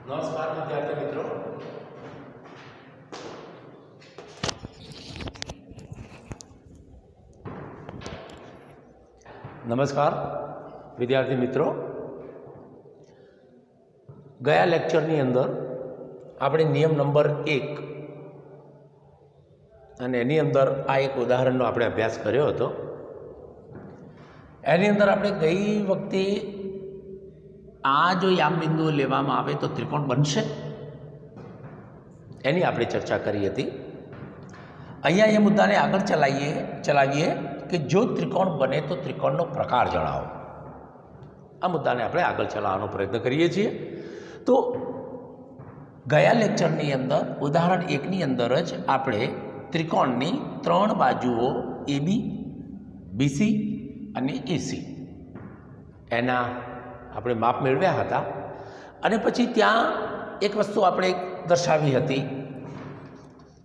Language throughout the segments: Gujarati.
નમસ્કાર વિદ્યાર્થી મિત્રો. નમસ્કાર વિદ્યાર્થી મિત્રો. ગયા લેક્ચરની અંદર આપણે નિયમ નંબર 1 અને એની અંદર આ એક ઉદાહરણનો આપણે અભ્યાસ કર્યો હતો. એની અંદર આપણે ગઈ વખતે આ જો યામ બિંદુઓ લેવામાં આવે તો ત્રિકોણ બનશે એની આપણે ચર્ચા કરી હતી. અહીંયા એ મુદ્દાને આગળ ચલાવીએ કે જો ત્રિકોણ બને તો ત્રિકોણનો પ્રકાર જણાવો. આ મુદ્દાને આપણે આગળ ચલાવવાનો પ્રયત્ન કરીએ છીએ. તો ગયા લેક્ચરની અંદર ઉદાહરણ 1ની અંદર જ આપણે ત્રિકોણની 3 બાજુઓ AB, BC અને AC એના આપણે માપ મેળવ્યા હતા. અને પછી ત્યાં એક વસ્તુ આપણે દર્શાવી હતી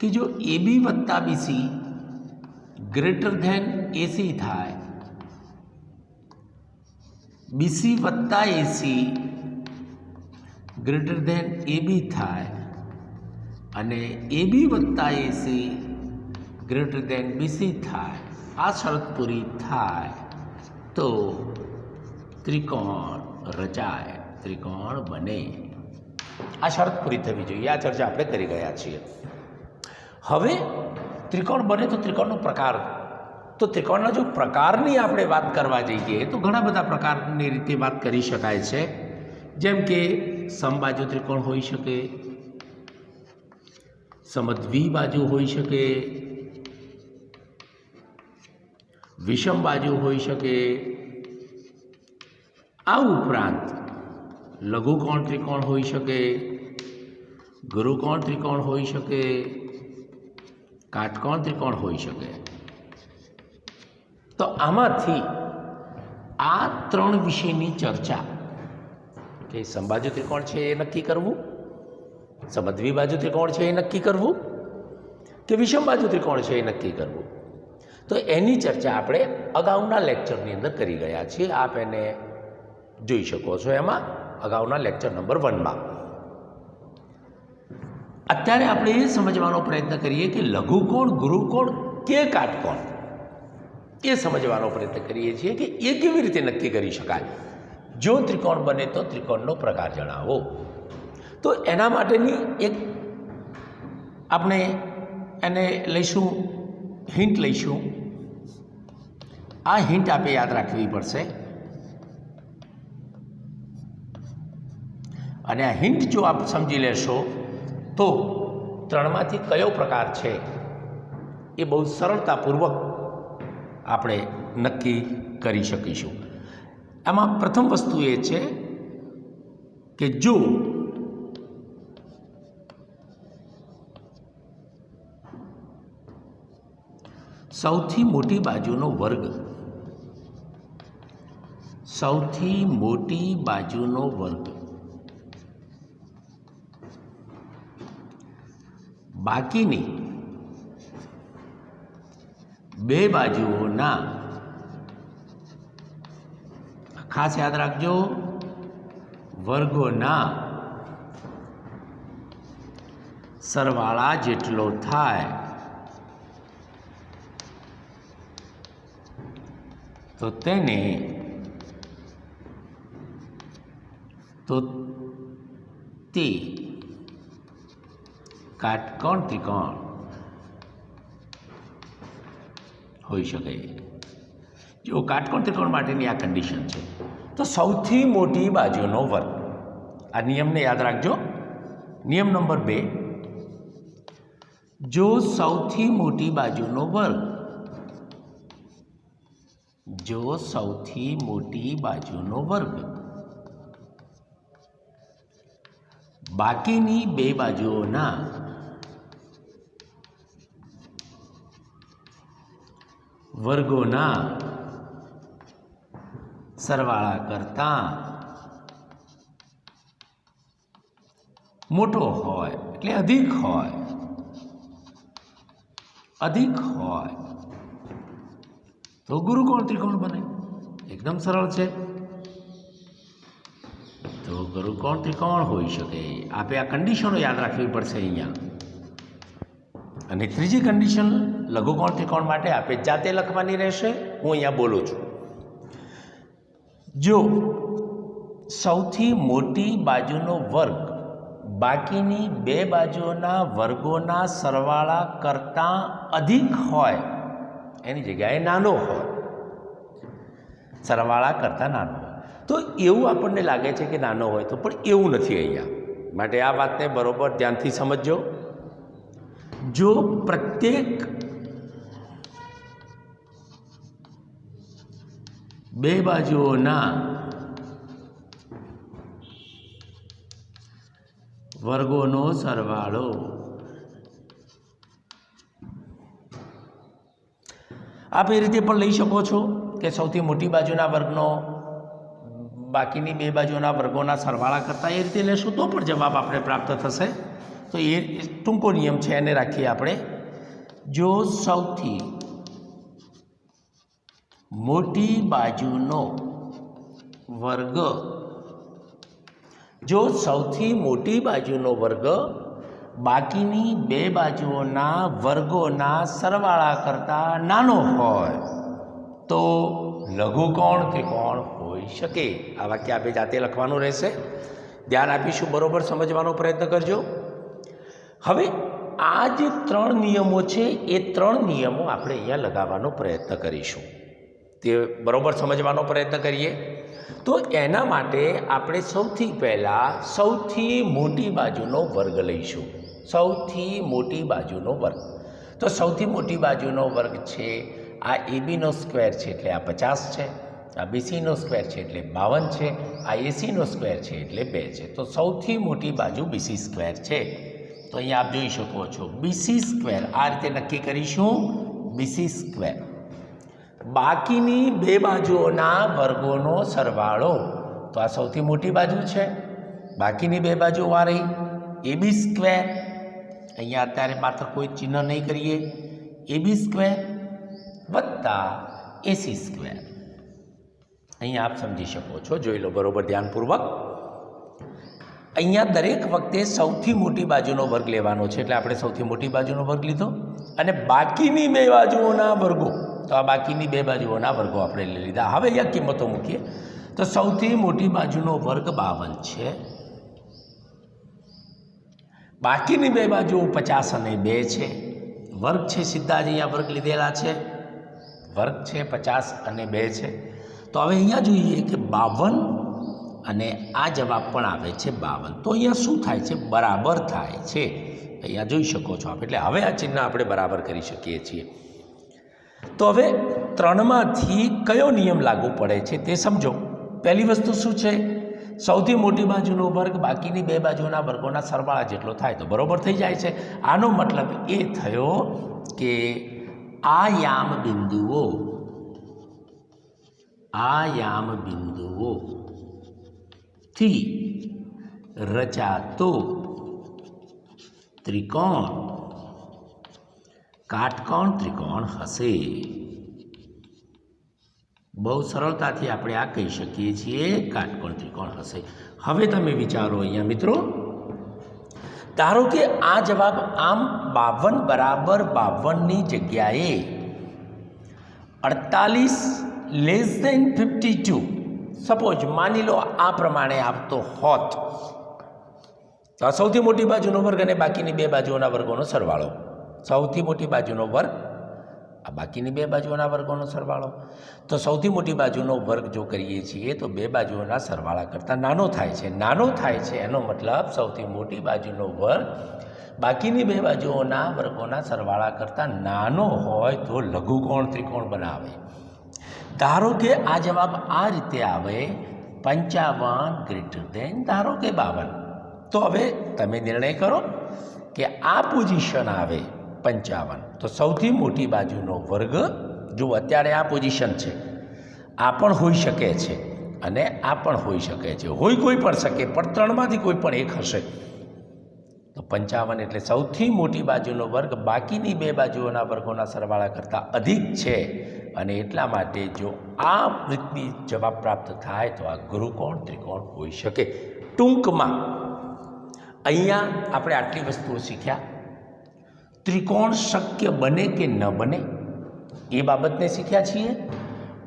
કે જો AB વત્તા BC ગ્રેટર ધેન AC થાય, BC વત્તા AC ગ્રેટર ધેન AB થાય અને AB વત્તા AC ગ્રેટર ધેન BC થાય, આ શરત પૂરી થાય તો ત્રિકોણ રચાય, ત્રિકોણ બને. આ શરત પૂરી થવી જોઈએ. આ ચર્ચા આપણે કરી ગયા છીએ. હવે ત્રિકોણ બને તો ત્રિકોણનો પ્રકાર. તો ત્રિકોણના જો પ્રકારની આપણે વાત કરવા જઈએ તો ઘણા બધા પ્રકારની રીતે વાત કરી શકાય છે. જેમ કે સમબાજુ ત્રિકોણ હોઈ શકે, સમદ્વિ બાજુ હોઈ શકે, વિષમ બાજુ હોઈ શકે. આ ઉપરાંત લઘુકોણ ત્રિકોણ હોઈ શકે, ગુરુકોણ ત્રિકોણ હોઈ શકે, કાટકોણ ત્રિકોણ હોઈ શકે. તો આમાંથી આ 3 વિષયની ચર્ચા કે સમબાજુ ત્રિકોણ છે એ નક્કી કરવું, સમદ્વિ બાજુ ત્રિકોણ છે એ નક્કી કરવું કે વિષમ બાજુ ત્રિકોણ છે એ નક્કી કરવું, તો એની ચર્ચા આપણે અગાઉના લેક્ચરની અંદર કરી ગયા છીએ. આપ એને જોઈ શકો છો એમાં અગાઉના લેક્ચર નંબર 1માં. અત્યારે આપણે એ સમજવાનો પ્રયત્ન કરીએ કે લઘુકોણ, ગુરુકોણ કે કાટકોણ એ સમજવાનો પ્રયત્ન કરીએ છીએ કે એ કેવી રીતે નક્કી કરી શકાય. જો ત્રિકોણ બને તો ત્રિકોણનો પ્રકાર જણાવો. તો એના માટેની એક આપણે એને લઈશું, હિન્ટ લઈશું. આ હિન્ટ આપણે યાદ રાખવી પડશે. અને આ હિન્ટ જો આપ સમજી લેશો તો 3માંથી કયો પ્રકાર છે એ બહુ સરળતાપૂર્વક આપણે નક્કી કરી શકીશું. આમાં પ્રથમ વસ્તુ એ છે કે જો સૌથી મોટી બાજુનો વર્ગ, સૌથી મોટી બાજુનો વર્ગ બાકીની 2 બાજુઓના, ખાસ યાદ રાખજો, વર્ગોના સરવાળા જેટલો થાય તો તેને તે કાટકોણ ત્રિકોણ હોઈ શકે. જો કાટકોણ ત્રિકોણ માટેની આ કન્ડિશન છે તો સૌથી મોટી બાજુનો વર્ગ, આ નિયમને યાદ રાખજો. નિયમ નંબર 2, જો સૌથી મોટી બાજુનો વર્ગ, જો સૌથી મોટી બાજુનો વર્ગ બાકીની 2 બાજુઓના વર્ગોના સરવાળા કરતાં મોટો હોય, એટલે અધિક હોય, તો ગુરુકોણ ત્રિકોણ બને. એકદમ સરળ છે. તો ગુરુકોણ ત્રિકોણ હોઈ શકે. આપણે આ કન્ડિશનો યાદ રાખવી પડશે અહીંયા. અને ત્રીજી કન્ડિશન લઘુકોણ ત્રિકોણ માટે આપણે જાતે લખવાની રહેશે. હું અહીંયા બોલું છું. જો સૌથી મોટી બાજુનો વર્ગ બાકીની બે બાજુઓના વર્ગોના સરવાળા કરતાં અધિક હોય, એની જગ્યાએ નાનો હોય, સરવાળા કરતાં નાનો હોય, તો એવું આપણને લાગે છે કે નાનો હોય તો, પણ એવું નથી અહીંયા. માટે આ વાતને બરોબર ધ્યાનથી સમજજો. જો પ્રત્યેક બે બાજુઓના વર્ગોનો સરવાળો આપ એ રીતે પણ લઈ શકો છો કે સૌથી મોટી બાજુના વર્ગનો બાકીની બે બાજુના વર્ગોના સરવાળા કરતાં એ રીતે લેશું તો પણ જવાબ આપણે પ્રાપ્ત થશે. તો એ ટૂંકો નિયમ છે, એને રાખીએ આપણે. જો સૌથી મોટી બાજુનો વર્ગ બાકીની બે બાજુઓના વર્ગોના સરવાળા કરતાં નાનો હોય તો લઘુકોણ ત્રિકોણ હોઈ શકે. આ વાક્ય આપણે જાતે લખવાનું રહેશે. ધ્યાન આપીશું, બરોબર સમજવાનો પ્રયત્ન કરજો. હવે આ જે ત્રણ નિયમો છે એ ત્રણ નિયમો આપણે અહીંયા લગાવવાનો પ્રયત્ન કરીશું. તે બરોબર સમજવાનો પ્રયત્ન કરીએ. તો એના માટે આપણે સૌથી પહેલાં સૌથી મોટી બાજુનો વર્ગ લઈશું. સૌથી મોટી બાજુનો વર્ગ. તો સૌથી મોટી બાજુનો વર્ગ છે આ એબીનો સ્ક્વેર છે એટલે આ 50 છે, આ બીસીનો સ્ક્વેર છે એટલે 52 છે, આ એસીનો સ્ક્વેર છે એટલે 2 છે. તો સૌથી મોટી બાજુ બીસી સ્ક્વેર છે. તો અહીંયા આપ જોઈ શકો છો બીસી સ્ક્વેર આ રીતે નક્કી કરીશું. બીસી સ્ક્વેર બાકીની બે બાજુઓના વર્ગોનો સરવાળો. તો આ સૌથી મોટી બાજુ છે, બાકીની બે બાજુ આ રહી એબી સ્ક્વેર. અહીંયા અત્યારે માત્ર કોઈ ચિહ્ન નહીં કરીએ. એબી સ્ક્વેર વત્તા એસી સ્ક્વેર. અહીંયા આપ સમજી શકો છો, જોઈ લો બરોબર ધ્યાનપૂર્વક. અહીંયા દરેક વખતે સૌથી મોટી બાજુનો વર્ગ લેવાનો છે એટલે આપણે સૌથી મોટી બાજુનો વર્ગ લીધો અને બાકીની બે બાજુઓના વર્ગો. તો આ બાકીની બે બાજુઓના વર્ગો આપણે લઈ લીધા. હવે અહીંયા કિંમતો મૂકીએ તો સૌથી મોટી બાજુનો વર્ગ 52 છે, બાકીની બે બાજુઓ 50 અને 2 છે. વર્ગ છે સીધા જ અહીંયા વર્ગ લીધેલા છે, વર્ગ છે 50 અને 2 છે. તો હવે અહીંયા જોઈએ કે 52 અને આ જવાબ પણ આવે છે 52. તો અહીંયા શું થાય છે? બરાબર થાય છે. અહીંયા જોઈ શકો છો આપ. એટલે હવે આ ચિહ્ન આપણે બરાબર કરી શકીએ છીએ. તો હવે ત્રણમાંથી કયો નિયમ લાગુ પડે છે તે સમજો. પહેલી વસ્તુ શું છે? સૌથી મોટી બાજુનો વર્ગ બાકીની બે બાજુના વર્ગોના સરવાળા જેટલો થાય તો બરોબર થઈ જાય છે. આનો મતલબ એ થયો કે આ યામ બિંદુઓથી રચાતો ત્રિકોણ કાટકોણ ત્રિકોણ હશે. બહુ સરળતાથી આપણે આ કહી શકીએ છીએ, કાટકોણ ત્રિકોણ હશે. હવે તમે વિચારો અહીંયા મિત્રો, ધારો કે આ જવાબ આમ 52 બરાબર 52ની જગ્યાએ 48 લેસ ધેન 52 સપોઝ માની લો આ પ્રમાણે આવતો હોત તો આ સૌથી મોટી બાજુનો વર્ગ અને બાકીની બે બાજુઓના વર્ગોનો સરવાળો. સૌથી મોટી બાજુનો વર્ગ આ બાકીની બે બાજુઓના વર્ગોનો સરવાળો. તો સૌથી મોટી બાજુનો વર્ગ જો કરીએ છીએ તો બે બાજુઓના સરવાળા કરતાં નાનો થાય છે. નાનો થાય છે એનો મતલબ સૌથી મોટી બાજુનો વર્ગ બાકીની બે બાજુઓના વર્ગોના સરવાળા કરતાં નાનો હોય તો લઘુકોણ ત્રિકોણ બનાવે. ધારો કે આ જવાબ આ રીતે આવે 55 ગ્રેટર દેન ધારો કે 52. તો હવે તમે નિર્ણય કરો કે આ પોઝિશન આવે 55 તો સૌથી મોટી બાજુનો વર્ગ જો અત્યારે આ પોઝિશન છે, આ પણ હોઈ શકે છે અને આ પણ હોઈ શકે છે, હોઈ કોઈ પણ શકે, પણ ત્રણમાંથી કોઈ પણ એક હશે. તો 55 એટલે સૌથી મોટી બાજુનો વર્ગ બાકીની બે બાજુઓના વર્ગોના સરવાળા કરતાં અધિક છે અને એટલા માટે જો આ રીતની જવાબ પ્રાપ્ત થાય તો આ ગુરુકોણ ત્રિકોણ હોઈ શકે. ટૂંકમાં અહીંયા આપણે આટલી વસ્તુઓ શીખ્યા. ત્રિકોણ શક્ય બને કે ન બને એ બાબતને શીખ્યા છીએ,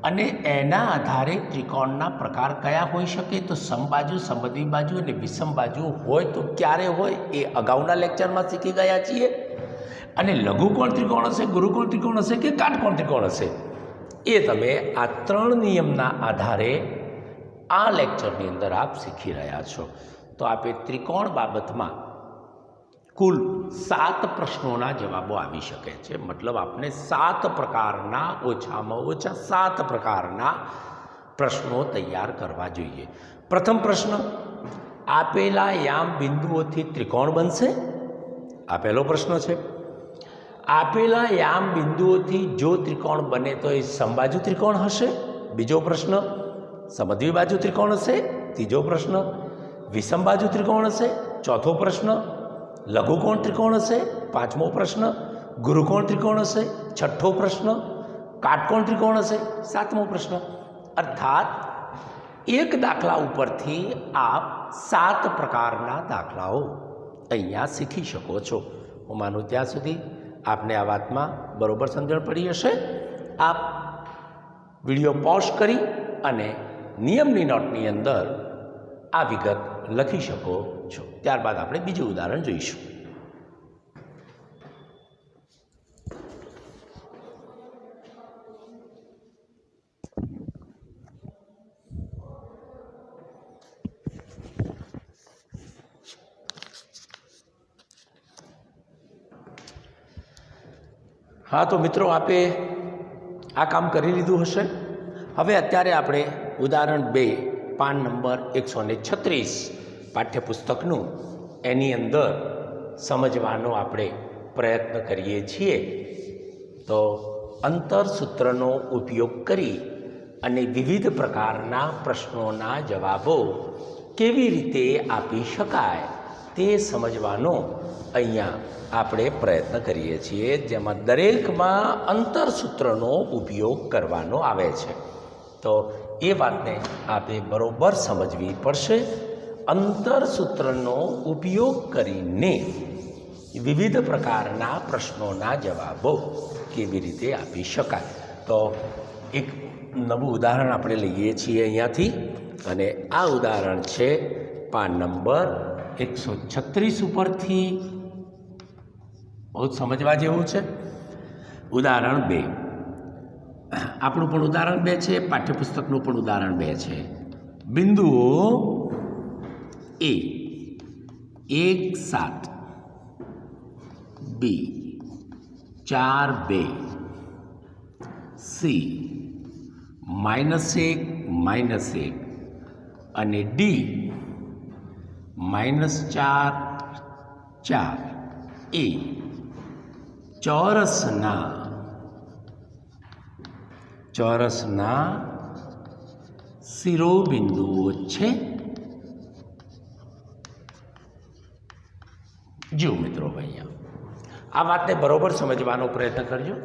અને એના આધારે ત્રિકોણના પ્રકાર કયા હોઈ શકે. તો સમબાજુ, સમદ્વિ બાજુ અને વિષમ બાજુ હોય તો ક્યારે હોય એ અગાઉના લેક્ચરમાં શીખી ગયા છીએ. અને લઘુકોણ ત્રિકોણ હશે, ગુરુકોણ ત્રિકોણ હશે કે કાટકોણ ત્રિકોણ હશે એ તમે આ 3 નિયમના આધારે આ લેક્ચરની અંદર આપ શીખી રહ્યા છો. તો આપે ત્રિકોણ બાબતમાં કુલ 7 પ્રશ્નોના જવાબો આવી શકે છે. મતલબ આપણે 7 પ્રકારના, ઓછામાં ઓછા 7 પ્રકારના પ્રશ્નો તૈયાર કરવા જોઈએ. પ્રથમ પ્રશ્ન, આપેલા યામ બિંદુઓથી ત્રિકોણ બનશે? આ પહેલો પ્રશ્ન છે. આપેલા યામ બિંદુઓથી જો ત્રિકોણ બને તો એ સમબાજુ ત્રિકોણ હશે? બીજો પ્રશ્ન, સમદ્વિ બાજુ ત્રિકોણ હશે? ત્રીજો પ્રશ્ન, વિષમ બાજુ ત્રિકોણ હશે? ચોથો પ્રશ્ન, લઘુકોણ ત્રિકોણ હશે? પાંચમો પ્રશ્ન, ગુરુકોણ ત્રિકોણ હશે? છઠ્ઠો પ્રશ્ન, કાટકોણ ત્રિકોણ હશે? સાતમો પ્રશ્ન. અર્થાત એક દાખલા ઉપરથી આપ 7 પ્રકારના દાખલાઓ અહીંયા શીખી શકો છો. હું માનું ત્યાં સુધી આપને આ વાતમાં બરોબર સમજણ પડી હશે. આપ વિડીયો પોઝ કરી અને નિયમની નોટની અંદર આ વિગત લખી શકો છો. ત્યારબાદ આપણે બીજું ઉદાહરણ જોઈશું. હા, તો મિત્રો આપે આ કામ કરી લીધું હશે. હવે અત્યારે આપણે ઉદાહરણ 2 પાન નંબર 136 પાઠ્યપુસ્તકનું એની અંદર સમજવાનો આપણે પ્રયત્ન કરીએ છીએ. તો અંતરસૂત્રનો ઉપયોગ કરી અને વિવિધ પ્રકારના પ્રશ્નોના જવાબો કેવી રીતે આપી શકાય તે સમજવાનો અહીંયા આપણે પ્રયત્ન કરીએ છીએ, જેમાં દરેકમાં અંતરસૂત્રનો ઉપયોગ કરવાનો આવે છે. તો એ વાતને આપણે બરોબર સમજવી પડશે. અંતરસૂત્રનો ઉપયોગ કરીને વિવિધ પ્રકારના પ્રશ્નોના જવાબો કેવી રીતે આપી શકાય. તો એક નવું ઉદાહરણ આપણે લઈએ છીએ અહીંયાથી, અને આ ઉદાહરણ છે પાન નંબર 136 ઉપરથી. બહુ સમજવા જેવું છે. ઉદાહરણ 2 આપણું પણ ઉદાહરણ 2 છે, પાઠ્યપુસ્તકનું પણ ઉદાહરણ 2 છે. બિંદુઓ A 1 7, B 4 2, C -1 -1 અને D -4 4 એ ચોરસના શિરોબિંદુઓ છે. જો મિત્રો અહીંયા આ વાતને બરોબર સમજવાનો પ્રયત્ન કરજો.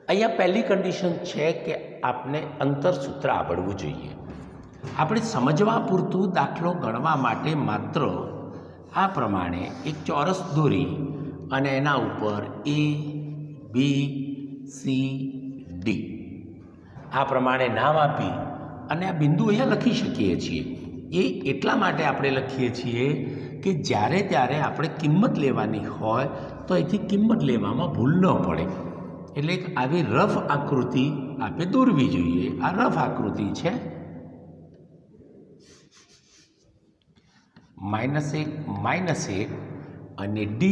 અહીંયા પહેલી કન્ડિશન છે કે આપને અંતરસૂત્ર આવડવું જોઈએ. આપણે સમજવા પૂરતું દાખલો ગણવા માટે માત્ર આ પ્રમાણે એક ચોરસ દોરી અને એના ઉપર A B C D આ પ્રમાણે નામ આપી અને આ બિંદુ અહીંયા લખી શકીએ છીએ. એ એટલા માટે આપણે લખીએ છીએ કે જ્યારે ત્યારે આપણે કિંમત લેવાની હોય તો અહીંથી કિંમત લેવામાં ભૂલ ન પડે. એટલે આવી રફ આકૃતિ આપણે દોરવી જોઈએ. આ રફ આકૃતિ છે. -1 -1 અને D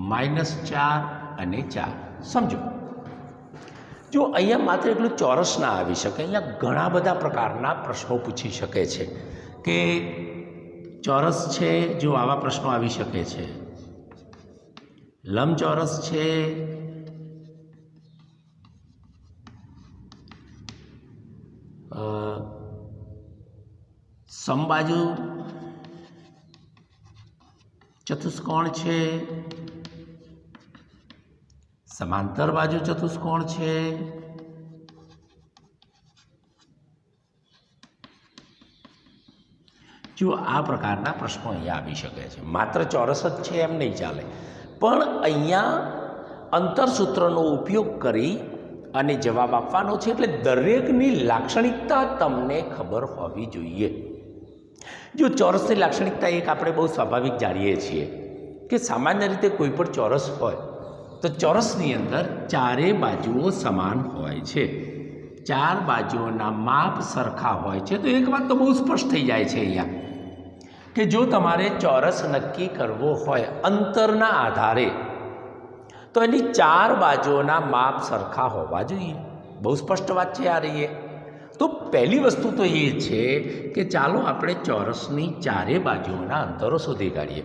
-4 અને 4. સમજો, જો અહીંયા માત્ર એટલું ચોરસ ના આવી શકે, અહીંયા ઘણા બધા પ્રકારના પ્રશ્નો પૂછી શકે છે કે ચોરસ છે, જો આવા પ્રશ્નો આવી શકે છે. લંબચોરસ છે, સમબાજુ ચતુષ્કોણ છે, સમાંતર બાજુ ચતુષ્કોણ છે, જો આ પ્રકારના પ્રશ્નો અહીંયા આવી શકે છે. માત્ર ચોરસ જ છે એમ નહીં ચાલે, પણ અહીંયા અંતરસૂત્રનો ઉપયોગ કરી અને જવાબ આપવાનો છે, એટલે દરેકની લાક્ષણિકતા તમને ખબર હોવી જોઈએ. જો ચોરસની લાક્ષણિકતા એક આપણે બહુ સ્વાભાવિક જાણીએ છીએ કે સામાન્ય રીતે કોઈ પણ ચોરસ હોય તો ચોરસની અંદર ચારે બાજુઓ સમાન હોય છે, ચાર બાજુઓના માપ સરખા હોય છે. તો એક વાત તો બહુ સ્પષ્ટ થઈ જાય છે અહીંયા કે જો તમારે ચોરસ નક્કી કરવો હોય અંતરના આધારે તો એની ચાર બાજુઓના માપ સરખા હોવા જોઈએ. બહુ સ્પષ્ટ વાત છે આ રહીએ. તો પહેલી વસ્તુ તો એ છે કે ચાલો આપણે ચોરસની ચારે બાજુઓના અંતરો શોધી કાઢીએ.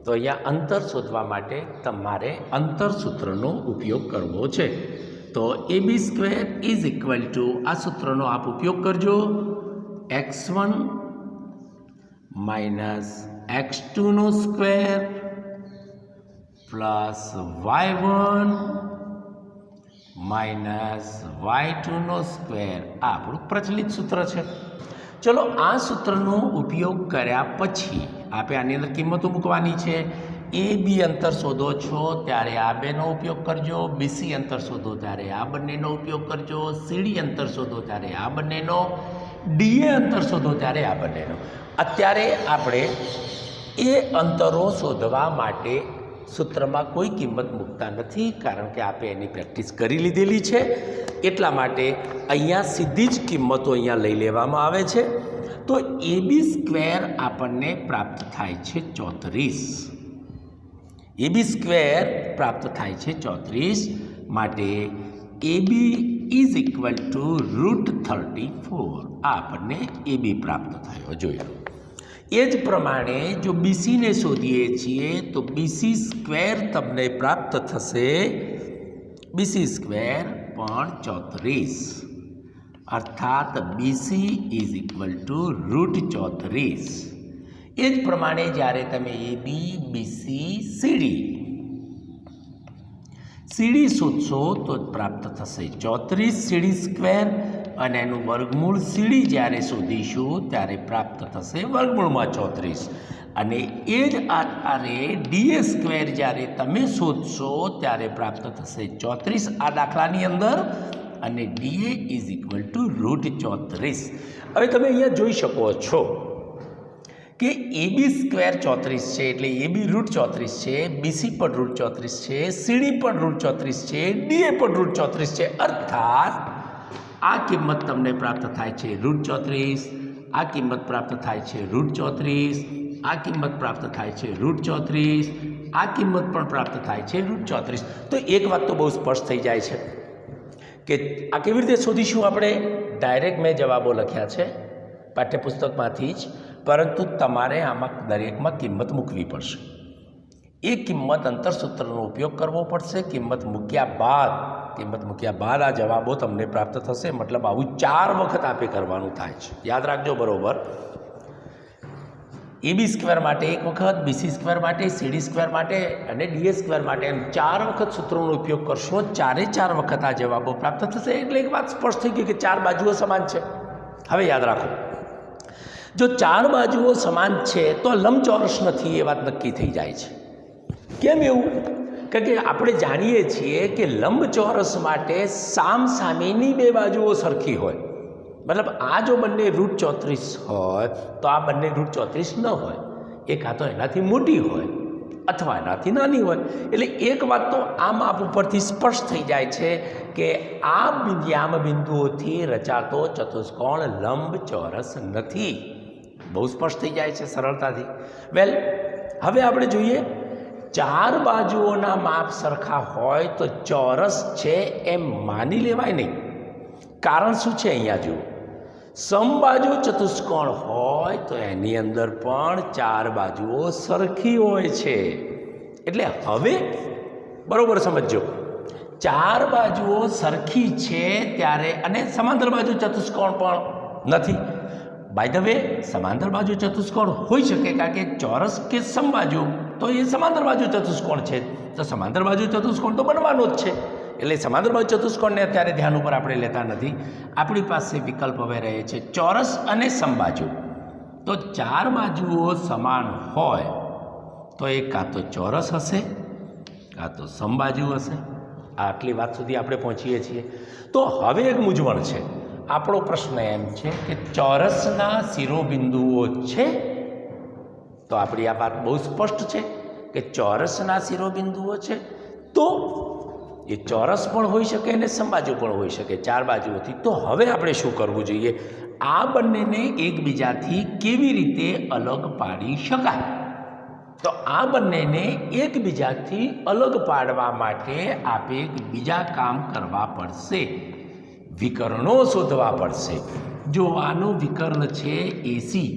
તો અહીંયા અંતર શોધવા માટે તમારે અંતરસૂત્રનો ઉપયોગ કરવો છે. તો AB² ઇઝ ઇક્વલ ટુ, આ સૂત્રનો આપ ઉપયોગ કરજો, x1 માઇનસ x2નો સ્ક્વેર પ્લસ y1 માઇનસ y2નો સ્ક્વેર. આ આપણું પ્રચલિત સૂત્ર છે. ચલો આ સૂત્રનો ઉપયોગ કર્યા પછી આપણે આની અંદર કિંમતો મૂકવાની છે. AB અંતર શોધો છો ત્યારે આ બેનો ઉપયોગ કરજો, BC અંતર શોધો ત્યારે આ બંનેનો ઉપયોગ કરજો, CD અંતર શોધો ત્યારે આ બંનેનો, DA અંતર શોધો ત્યારે આ બંનેનો. અત્યારે આપણે એ અંતરો શોધવા માટે સૂત્રમાં કોઈ કિંમત મૂકતા નથી, કારણ કે આપણે એની પ્રેક્ટિસ કરી લીધેલી છે. એટલા માટે અહીંયા સીધી જ કિંમતો અહીંયા લઈ લેવામાં આવે છે. તો AB² આપણને પ્રાપ્ત થાય છે 34. AB² પ્રાપ્ત થાય છે 34. માટે AB ઇઝ ઇક્વલ ટુ √34. આ આપણને AB પ્રાપ્ત થયો. જોઈ લો. એ જ પ્રમાણે જો BCને શોધીએ છીએ તો BC² તમને પ્રાપ્ત થશે, BC² પણ 34, અર્થાત BC ઇઝ ઇક્વલ ટુ √34. એ જ પ્રમાણે જ્યારે તમે AB, BC, CD શોધશો તો પ્રાપ્ત થશે 34 CD², અને એનું વર્ગમૂળ CD જ્યારે શોધીશું ત્યારે પ્રાપ્ત થશે વર્ગમૂળમાં 34. અને એ જ આધારે DA² જ્યારે તમે શોધશો ત્યારે પ્રાપ્ત થશે 34 આ દાખલાની અંદર, અને DA ઇઝ ઇક્વલ ટુ √34. હવે તમે અહીંયા જોઈ શકો છો કે AB² 34 છે, એટલે AB √34 છે, BC પણ √34 છે, CD પણ √34 છે, DA પણ √34 છે. અર્થાત આ કિંમત તમને પ્રાપ્ત થાય છે √34, આ કિંમત પ્રાપ્ત થાય છે √34, આ કિંમત પ્રાપ્ત થાય છે √34, આ કિંમત પણ પ્રાપ્ત થાય છે √34. તો એક વાત તો બહુ સ્પષ્ટ થઈ જાય છે કે આ કેવી રીતે શોધીશું આપણે. ડાયરેક્ટ મેં જવાબો લખ્યા છે પાઠ્યપુસ્તકમાંથી જ, પરંતુ તમારે આમાં દરેકમાં કિંમત મૂકવી પડશે. એ કિંમત અંતરસૂત્રનો ઉપયોગ કરવો પડશે. કિંમત મૂક્યા બાદ આ જવાબો તમને પ્રાપ્ત થશે. મતલબ આવું 4 વખત આપે કરવાનું થાય છે. યાદ રાખજો બરોબર. AB² માટે 1 વખત, BC² માટે, CD² માટે અને DA² માટે, એમ 4 વખત સૂત્રોનો ઉપયોગ કરશો. 4 વખત આ જવાબો પ્રાપ્ત થશે. એટલે એક વાત સ્પષ્ટ થઈ ગઈ કે 4 બાજુઓ સમાન છે. હવે યાદ રાખો, જો 4 બાજુઓ સમાન છે તો લંબચોરસ નથી, એ વાત નક્કી થઈ જાય છે. કેમ એવું? કારણ કે આપણે જાણીએ છીએ કે લંબચોરસ માટે સામસામેની 2 બાજુઓ સરખી હોય. મતલબ આ જો બંને √34 હોય તો આ બંને √34 ન હોય. એક આ તો એનાથી મોટી હોય અથવા એનાથી નાની હોય. એટલે એક વાત તો આ માપ ઉપરથી સ્પષ્ટ થઈ જાય છે કે આ યામ બિંદુઓથી રચાતો ચતુષ્કોણ લંબચોરસ નથી. બહુ સ્પષ્ટ થઈ જાય છે સરળતાથી. વેલ, હવે આપણે જોઈએ 4 બાજુઓના માપ સરખા હોય તો ચોરસ છે એમ માની લેવાય નહીં. કારણ શું છે અહીંયા જુઓ, સમબાજુ ચતુષ્કોણ હોય તો એની અંદર પણ 4 બાજુઓ સરખી હોય છે. એટલે હવે બરોબર સમજો, 4 બાજુઓ સરખી છે ત્યારે, અને સમાંતર બાજુ ચતુષ્કોણ પણ નથી. બાય ધ વે, સમાંતર બાજુ ચતુષ્કોણ હોઈ શકે, કારણ કે ચોરસ કે સમબાજુ તો એ સમાંતર બાજુ ચતુષ્કોણ છે, તો સમાંતર બાજુ ચતુષ્કોણ તો બનવાનો જ છે. એટલે સમાંતર બાજુ ચતુષ્કોણને અત્યારે ધ્યાન ઉપર આપણે લેતા નથી. આપણી પાસે વિકલ્પ હવે રહે છે ચોરસ અને સમબાજુ. તો તો ચાર બાજુઓ સમાન હોય તો એ કાં તો ચોરસ હશે કાં તો સમબાજુ હશે. આટલી વાત સુધી આપણે પહોંચીએ છીએ. તો હવે એક મૂંઝવણ છે. આપણો પ્રશ્ન એમ છે કે ચોરસના શિરોબિંદુઓ છે. તો આપણી આ વાત બહુ સ્પષ્ટ છે કે ચોરસના શિરોબિંદુઓ છે. તો એ ચોરસ પણ હોઈ શકે અને સમબાજુ પણ હોઈ શકે, ચાર બાજુઓથી. તો હવે આપણે શું કરવું જોઈએ? આ બંનેને એકબીજાથી કેવી રીતે અલગ પાડી શકાય? તો આ બંનેને એકબીજાથી અલગ પાડવા માટે આપણે એક બીજા કામ કરવા પડશે, વિકર્ણો શોધવા પડશે. જો આનું વિકર્ણ છે એસી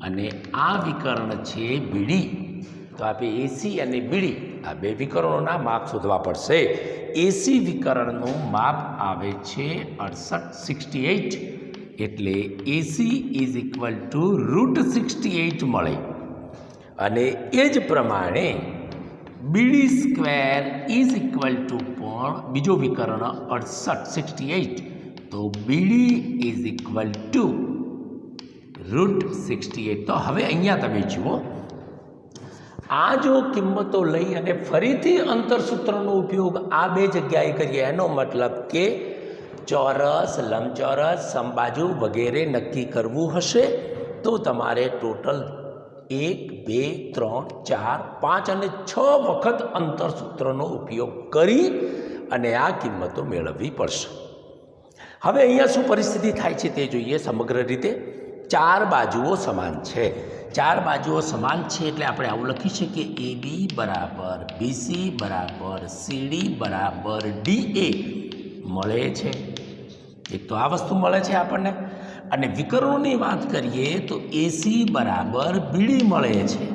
અને આ વિકર્ણ છે બીડી, તો આપણે એસી અને બીડી આ બે વિકર્ણોના માપ શોધવા પડશે. એસી વિકર્ણનું માપ આવે છે 68 એટલે એસી ઇઝ ઇક્વલ ટુ √68 મળે. અને એ જ પ્રમાણે બીડી સ્ક્વેર ઇઝ ઇક્વલ ટુ પણ બીજો વિકર્ણ 68 તો બીડી ઇઝ ઇક્વલ ટુ √68. તો હવે અહીંયા તમે જુઓ, આ જો કિંમતો લઈ અને ફરીથી અંતરસૂત્રનો ઉપયોગ આ બે જગ્યાએ કરીએ, એનો મતલબ કે ચોરસ, લંબચોરસ, સમબાજુ વગેરે નક્કી કરવું હશે તો તમારે ટોટલ 1, 2, 3, 4, 5 અને 6 વખત અંતરસૂત્રનો ઉપયોગ કરી અને આ કિંમતો મેળવવી પડશે. હવે અહીંયા શું પરિસ્થિતિ થાય છે તે જોઈએ. સમગ્ર રીતે ચાર બાજુઓ સમાન છે. ચાર બાજુઓ સમાન છે એટલે આપણે આવું લખી શકીએ કે AB બરાબર BC બરાબર CD બરાબર DA મળે છે. એક તો આ વસ્તુ મળે છે આપણને. અને વિકર્ણોની વાત કરીએ તો એસી બરાબર બીડી મળે છે.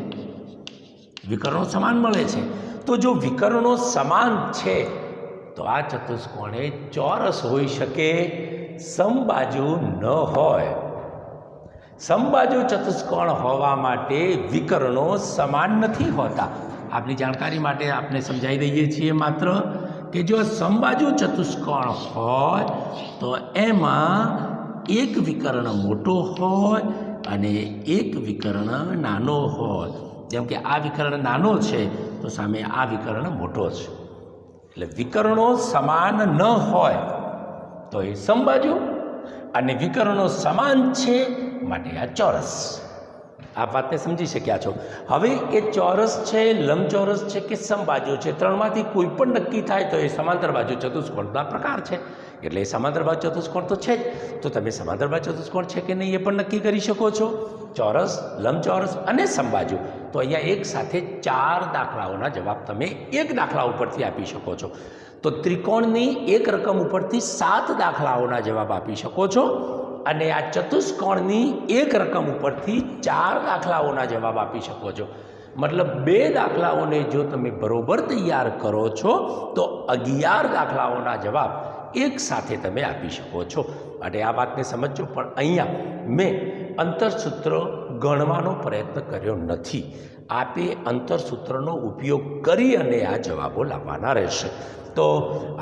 વિકર્ણો સમાન મળે છે. તો જો વિકર્ણો સમાન છે તો આ ચતુષ્કોણે ચોરસ હોઈ શકે, સમબાજુ ન હોય. સમબાજુ ચતુષ્કોણ હોવા માટે વિકર્ણો સમાન નથી હોતા. આપની જાણકારી માટે આપણે સમજાવી દઈએ છીએ માત્ર કે જો સમબાજુ ચતુષ્કોણ હોય તો એમાં એક વિકર્ણ મોટો હોય અને એક વિકર્ણ નાનો હોય. જેમ કે આ વિકર્ણ નાનો છે તો સામે આ વિકર્ણ મોટો છે. એટલે વિકર્ણો સમાન ન હોય તો એ સમબાજુ, અને વિકર્ણો સમાન છે માટે આ ચોરસ. આ વાતને સમજી શક્યા છો. હવે એ ચોરસ છે, લંબચોરસ છે કે સમબાજુ છે, ત્રણમાંથી કોઈ પણ નક્કી થાય તો એ સમાંતર બાજુ ચતુષ્કોણના પ્રકાર છે. એટલે એ સમાંતર બાજુ ચતુષ્કોણ તો છે જ. તો તમે સમાંતર બાજુ ચતુષ્કોણ છે કે નહીં એ પણ નક્કી કરી શકો છો. ચોરસ, લંબચોરસ અને સમબાજુ. તો અહીંયા એક સાથે 4 દાખલાઓના જવાબ તમે એક દાખલા ઉપરથી આપી શકો છો. તો ત્રિકોણની એક રકમ ઉપરથી 7 દાખલાઓના જવાબ આપી શકો છો. અને આ ચતુષ્કોણની એક રકમ ઉપરથી 4 દાખલાઓના જવાબ આપી શકો છો. મતલબ 2 દાખલાઓને જો તમે બરોબર તૈયાર કરો છો તો 11 દાખલાઓના જવાબ એક સાથે તમે આપી શકો છો. અને આ વાતને સમજો. પણ અહીંયા મેં અંતરસૂત્ર ગણવાનો પ્રયત્ન કર્યો નથી. આપે અંતરસૂત્રનો ઉપયોગ કરી અને આ જવાબો લાવવાના રહેશે. તો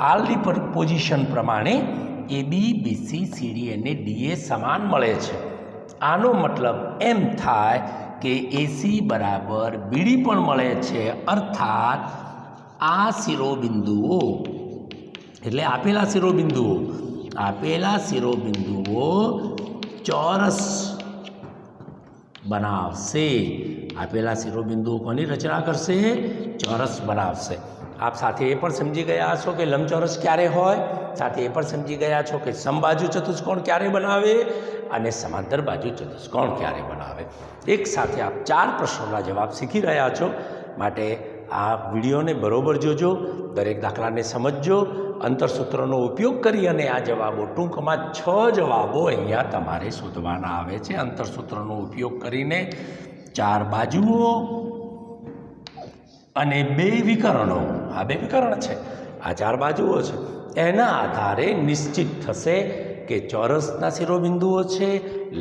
હાલની પોઝિશન પ્રમાણે AB, BC, CD અને DA સમાન મળે છે. આનો મતલબ એમ થાય કે AC બરાબર BD પણ મળે છે. અર્થાત આ શિરોબિંદુઓ એટલે આપેલા શિરોબિંદુઓ ચોરસ બનાવશે. આપેલા શિરોબિંદુઓ કોની રચના કરશે? ચોરસ બનાવશે. આપ સાથે એ પણ સમજી ગયા છો કે લંબચોરસ ક્યારે હોય, સાથે એ પણ સમજી ગયા છો કે સમબાજુ ચતુષ્કોણ ક્યારે બનાવે અને સમાંતર બાજુ ચતુષ્કોણ ક્યારે બનાવે. એક સાથે આપ 4 પ્રશ્નોના જવાબ શીખી રહ્યા છો. માટે આ વિડીયોને બરોબર જોજો, દરેક દાખલાને સમજજો, અંતરસૂત્રનો ઉપયોગ કરી અને આ જવાબો ટૂંકમાં 6 જવાબો અહીંયા તમારે શોધવાના આવે છે. અંતરસૂત્રનો ઉપયોગ કરીને 4 બાજુઓ અને 2 વિકર્ણો, આ 2 વિકર્ણ છે, આ 4 બાજુઓ છે, એના આધારે નિશ્ચિત થશે કે ચોરસના શિરોબિંદુઓ છે,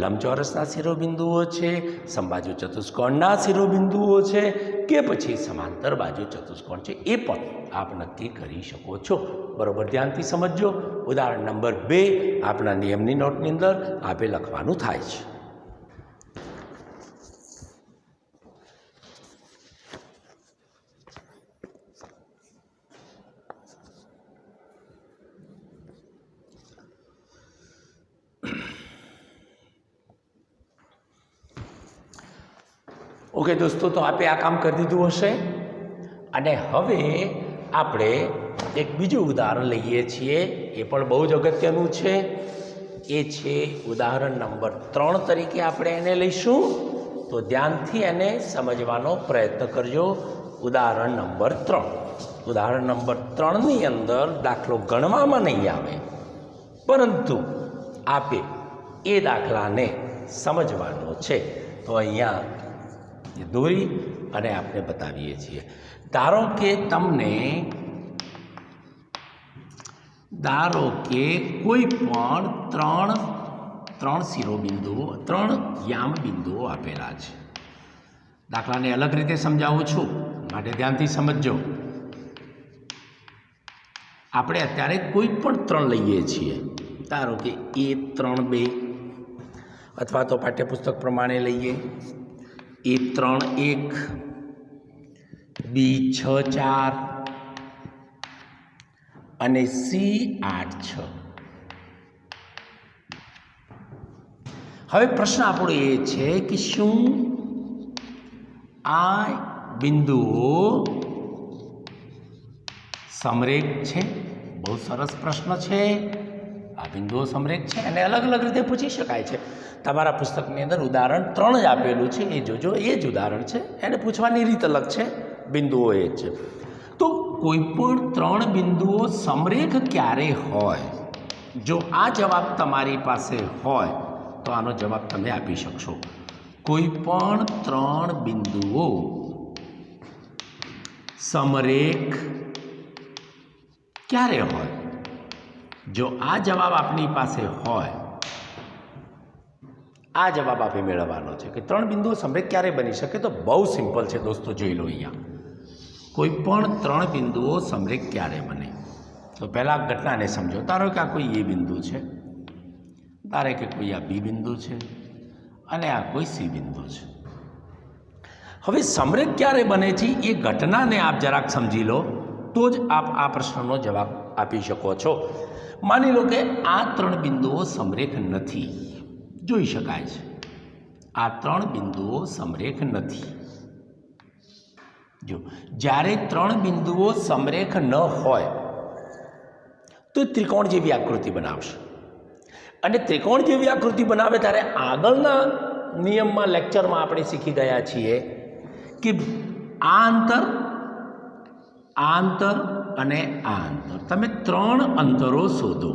લંબચોરસના શિરોબિંદુઓ છે, સમબાજુ ચતુષ્કોણના શિરોબિંદુઓ છે કે પછી સમાંતર બાજુ ચતુષ્કોણ છે, એ પણ આપ નક્કી કરી શકો છો. બરોબર ધ્યાનથી સમજજો. ઉદાહરણ નંબર 2 આપણા નિયમની નોટની અંદર આપે લખવાનું થાય છે. ઓકે દોસ્તો, તો આપે આ કામ કરી દીધું હશે અને હવે આપણે એક બીજું ઉદાહરણ લઈએ છીએ. એ પણ બહુ જ અગત્યનું છે. એ છે ઉદાહરણ નંબર 3 તરીકે આપણે એને લઈશું. તો ધ્યાનથી એને સમજવાનો પ્રયત્ન કરજો. ઉદાહરણ નંબર 3. ઉદાહરણ નંબર 3ની અંદર દાખલો ગણવામાં નહીં આવે, પરંતુ આપે એ દાખલાને સમજવાનો છે. તો અહીંયા દોરી અને આપણે બતાવીએ છીએ. ધારો કે કોઈ પણ ત્રણ શિરોબિંદુઓ, 3 યામ બિંદુઓ આપેલા છે. દાખલાને અલગ રીતે સમજાવું છું, માટે ધ્યાનથી સમજજો. આપણે અત્યારે કોઈ પણ 3 લઈએ છીએ. ધારો કે A3 2, અથવા તો પાઠ્યપુસ્તક પ્રમાણે લઈએ A3 1, B6 4 અને C8 6. હવે પ્રશ્ન આપણો એ છે કે શું આ બિંદુઓ સમરેખ છે? બહુ સરસ પ્રશ્ન છે. આ બિંદુઓ સમરેખ છે અને અલગ અલગ રીતે પૂછી શકાય છે. તમારા પુસ્તકની અંદર ઉદાહરણ 3 જ આપેલું છે, એ જોજો. એ જ ઉદાહરણ છે, એને પૂછવાની રીત અલગ છે, બિંદુઓ એ જ છે. તો કોઈ પણ 3 બિંદુઓ સમરેખ ક્યારે હોય? જો આ જવાબ તમારી પાસે હોય તો આનો જવાબ તમે આપી શકશો. કોઈ પણ 3 બિંદુઓ સમરેખ ક્યારે હોય? જો આ જવાબ આપની પાસે હોય, આ જવાબ આપણે મેળવવાનો છે કે 3 બિંદુઓ સમરેખ ક્યારે બની શકે. તો બહુ સિમ્પલ છે દોસ્તો, જોઈ લો. અહીંયા કોઈ પણ 3 બિંદુઓ સમરેખ ક્યારે બને? તો પહેલાં ઘટનાને સમજો. ધારો કે આ કોઈ એ બિંદુ છે, ધારો કે કોઈ આ બી બિંદુ છે અને આ કોઈ સી બિંદુ છે. હવે સમરેખ ક્યારે બને છે એ ઘટનાને આપ જરાક સમજી લો, તો જ આપ આ પ્રશ્નનો જવાબ આપી શકો છો. માની લો કે આ 3 બિંદુઓ સમરેખ નથી. જોઈ શકાય છે આ 3 બિંદુઓ સમરેખ નથી. જો જ્યારે 3 બિંદુઓ સમરેખ ન હોય તો ત્રિકોણ જેવી આકૃતિ બનાવશે. અને ત્રિકોણ જેવી આકૃતિ બનાવે ત્યારે આગળના નિયમમાં, લેક્ચરમાં આપણે શીખી ગયા છીએ કે આ અંતર અને આ અંતર, તમે 3 અંતરો શોધો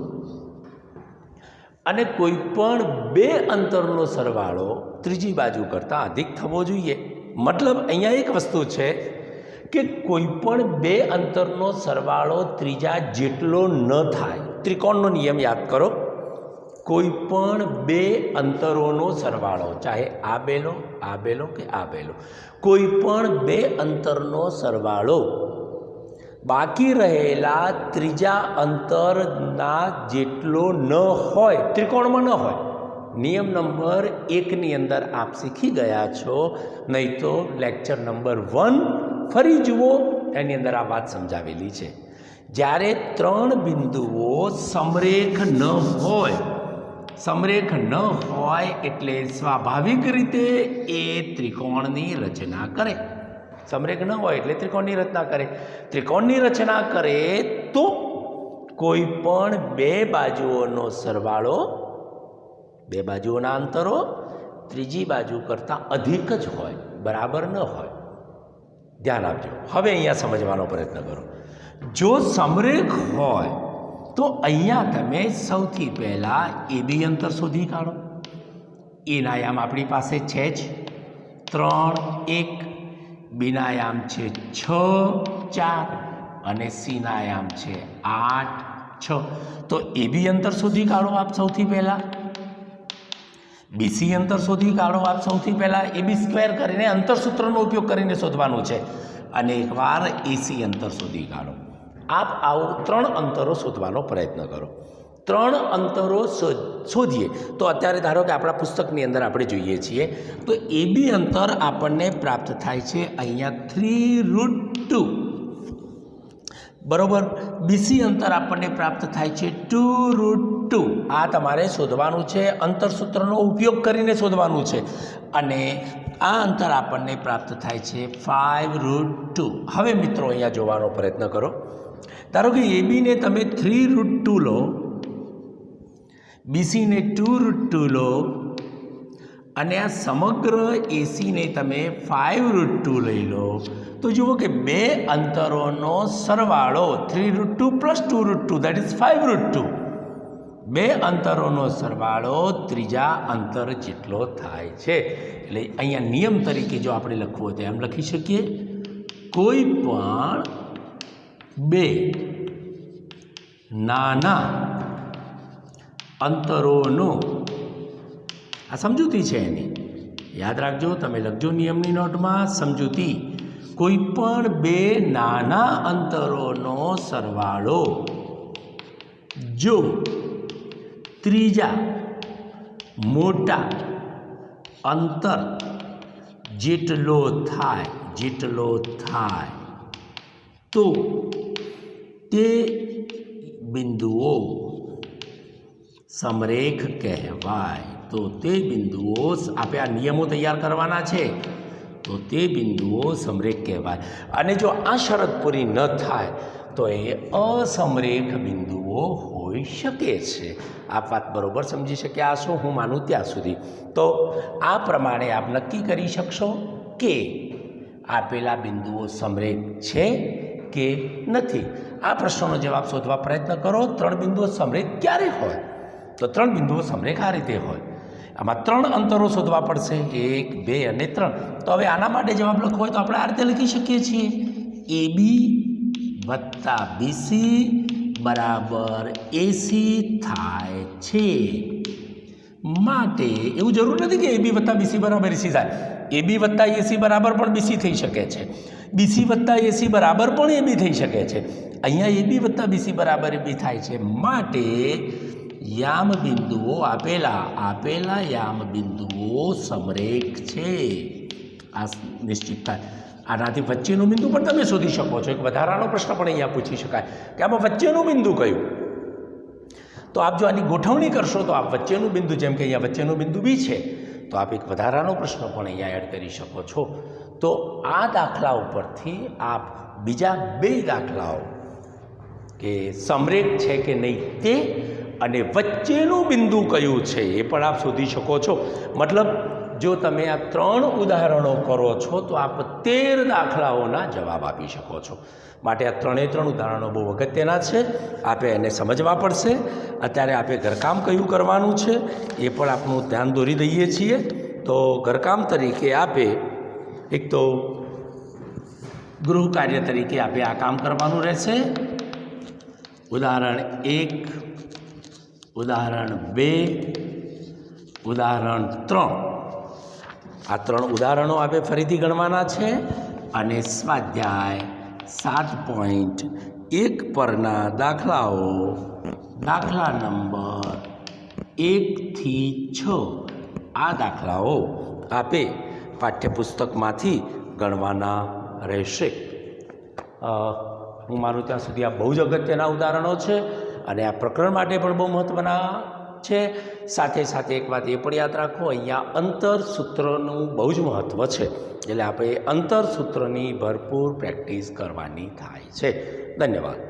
અને કોઈ પણ 2 અંતરનો સરવાળો ત્રીજી બાજુ કરતાં અધિક થવો જોઈએ. મતલબ અહીંયા એક વસ્તુ છે કે કોઈ પણ 2 અંતરનો સરવાળો ત્રીજા જેટલો ન થાય. ત્રિકોણનો નિયમ યાદ કરો. કોઈ પણ 2 અંતરોનો સરવાળો, ચાહે આ બેલો કે આ બેલો, કોઈ પણ 2 અંતરનો સરવાળો બાકી રહેલા ત્રીજા અંતરના જેટલો ન હોય, ત્રિકોણમાં ન હોય. નિયમ નંબર 1ની અંદર આપ શીખી ગયા છો, નહીં તો લેક્ચર નંબર 1 ફરી જુઓ, એની અંદર આ વાત સમજાવેલી છે. જ્યારે 3 બિંદુઓ સમરેખ ન હોય એટલે સ્વાભાવિક રીતે એ ત્રિકોણની રચના કરે. સમરેખ ન હોય એટલે ત્રિકોણની રચના કરે. ત્રિકોણની રચના કરે તો કોઈ પણ 2 બાજુઓનો સરવાળો, 2 બાજુઓના અંતરો ત્રીજી બાજુ કરતાં અધિક જ હોય, બરાબર ન હોય. ધ્યાન આપજો. હવે અહીંયા સમજવાનો પ્રયત્ન કરો. જો સમરેખ હોય તો અહીંયા તમે સૌથી પહેલાં AB અંતર શોધી કાઢો. એના યામ આપણી પાસે છે જ 3 1, બીના યામ છે 6 4 અને સીના યામ છે 8 6. તો AB અંતર શોધી કાઢો આપ સૌથી પહેલાં. BC અંતર શોધી કાઢો આપ સૌથી પહેલાં. AB સ્ક્વેર કરીને અંતર સૂત્રનો ઉપયોગ કરીને શોધવાનું છે. અને એકવાર AC અંતર શોધી કાઢો. આપ આવું 3 અંતરો શોધવાનો પ્રયત્ન કરો. 3 અંતરો શોધીએ તો અત્યારે ધારો કે આપણા પુસ્તકની અંદર આપણે જોઈએ છીએ તો AB અંતર આપણને પ્રાપ્ત થાય છે અહીંયા 3√2. બરાબર. બીસી અંતર આપણને પ્રાપ્ત થાય છે 2√2. આ તમારે શોધવાનું છે, અંતરસૂત્રનો ઉપયોગ કરીને શોધવાનું છે. અને આ અંતર આપણને પ્રાપ્ત થાય છે 5√2. હવે મિત્રો અહીંયા જોવાનો પ્રયત્ન કરો. ધારો કે એબીને તમે 3√2 લો, બીસીને 2√2 લો અને આ સમગ્ર એસીને તમે 5√2 લઈ લો, તો જુઓ કે બે અંતરોનો સરવાળો 3√2 પ્લસ 2√2 દેટ ઇઝ 5√2. બે અંતરોનો સરવાળો ત્રીજા અંતર જેટલો થાય છે. એટલે અહીંયા નિયમ તરીકે જો આપણે લખવું હોય તો એમ લખી શકીએ, કોઈ પણ બે નાના અંતરોનો, આ સમજૂતી છે એની, યાદ રાખજો, તમે લખજો નિયમની નોટમાં સમજૂતી. કોઈ પણ બે નાના અંતરોનો સરવાળો જો ત્રીજા મોટા અંતર જેટલો થાય તો તે બિંદુઓ સમરેખ કહેવાય. તો તે બિંદુઓ, આપણે આ નિયમો તૈયાર કરવાના છે, તો તે બિંદુઓ સમરેખ કહેવાય. અને જો આ શરત પૂરી ન થાય તો એ અસમરેખ બિંદુઓ હોઈ શકે છે. આ વાત બરાબર સમજી શક્યા હશો, હું માનું ત્યાં સુધી. તો આ પ્રમાણે આપ નક્કી કરી શકશો કે આપેલા બિંદુઓ સમરેખ છે કે નથી. આ પ્રશ્નનો જવાબ શોધવા પ્રયત્ન કરો. 3 બિંદુઓ સમરેખ ક્યારે હોય? તો 3 બિંદુઓ સમરેખ આ રીતે હોય. આમાં 3 અંતરો શોધવા પડશે, 1, 2 અને 3. તો હવે આના માટે જવાબ લખવો હોય તો આપણે આ રીતે લખી શકીએ છીએ, AB વત્તા BC બરાબર AC થાય છે. માટે એવું જરૂર નથી કે AB વત્તા BC બરાબર AC થાય. AB વત્તા AC બરાબર પણ BC થઈ શકે છે, BC વત્તા AC બરાબર પણ AB થઈ શકે છે. અહીંયા AB વત્તા BC બરાબર AB થાય છે. માટે યામ બિંદુઓ આપેલા યામ બિંદુઓ સમરેખ છે, આ નિશ્ચિત થાય. આનાથી વચ્ચેનું બિંદુ પણ તમે શોધી શકો છો. એક વધારાનો પ્રશ્ન પણ અહીંયા પૂછી શકાય કે આમાં વચ્ચેનું બિંદુ કયું? તો આપ જો આની ગોઠવણી કરશો તો આપ વચ્ચેનું બિંદુ, જેમ કે અહીંયા વચ્ચેનું બિંદુ બી છે, તો આપ એક વધારાનો પ્રશ્ન પણ અહીંયા એડ કરી શકો છો. તો આ દાખલા ઉપરથી આપ બીજા 2 દાખલાઓ કે સમરેખ છે કે નહીં તે અને વચ્ચેનું બિંદુ કયું છે એ પણ આપ શોધી શકો છો. મતલબ જો તમે આ 3 ઉદાહરણો કરો છો તો આપ 13 દાખલાઓના જવાબ આપી શકો છો. માટે આ 3 ઉદાહરણો બહુ અગત્યના છે, આપે એને સમજવા પડશે. અત્યારે આપે ઘરકામ કયું કરવાનું છે એ પણ આપણું ધ્યાન દોરી દઈએ છીએ. તો ઘરકામ તરીકે આપે એક તો ગૃહ કાર્ય તરીકે આપે આ કામ કરવાનું રહેશે. ઉદાહરણ 1, ઉદાહરણ 2, ઉદાહરણ 3, આ 3 ઉદાહરણો આપણે ફરીથી ગણવાના છે. અને સ્વાધ્યાય 7.1 પરના દાખલાઓ, દાખલા નંબર 1 થી 6, આ દાખલાઓ આપે પાઠ્યપુસ્તકમાંથી ગણવાના રહેશે. હું માનું ત્યાં સુધી આ બહુ જ અગત્યના ઉદાહરણો છે અને આ પ્રકરણ માટે પણ બહુ મહત્ત્વના છે. સાથે સાથે એક વાત એ પણ યાદ રાખો, અહીંયા અંતરસૂત્રનું બહુ જ મહત્ત્વ છે. એટલે આપણે અંતરસૂત્રની ભરપૂર પ્રેક્ટિસ કરવાની થાય છે. ધન્યવાદ.